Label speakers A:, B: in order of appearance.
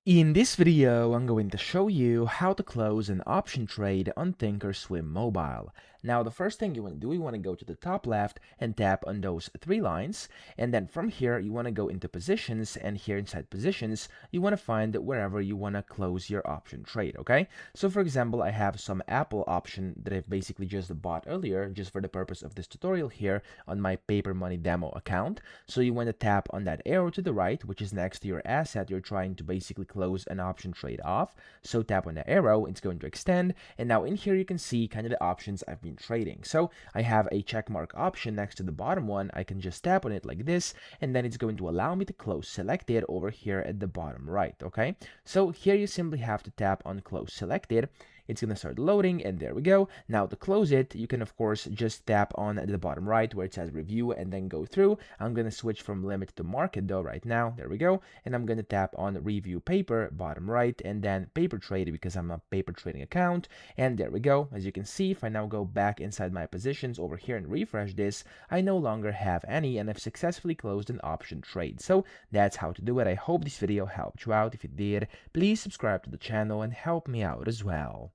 A: In this video, I'm going to show you how to close an option trade on ThinkorSwim Mobile. Now, the first thing you want to do, you want to go to the top left and tap on those three lines. And then from here, you want to go into positions. And here inside positions, you want to find wherever you want to close your option trade, okay? So for example, I have some Apple option that I've basically just bought earlier, just for the purpose of this tutorial here on my Paper Money demo account. So you want to tap on that arrow to the right, which is next to your asset you're trying to basically close an option trade off. So tap on the arrow, it's going to extend, and now in here you can see kind of the options I've been trading. So I have a check mark option next to the bottom one. I can just tap on it like this, and then it's going to allow me to close selected over here at the bottom right. Okay, so here you simply have to tap on close selected. It's going to start loading, and there we go. Now to close it, you can of course just tap on the bottom right where it says review and then go through. I'm going to switch from limit to market though right now. There we go. And I'm going to tap on review paper, bottom right, and then paper trade because I'm a paper trading account. And there we go. As you can see, if I now go back inside my positions over here and refresh this, I no longer have any, and I've successfully closed an option trade. So that's how to do it. I hope this video helped you out. If it did, please subscribe to the channel and help me out as well.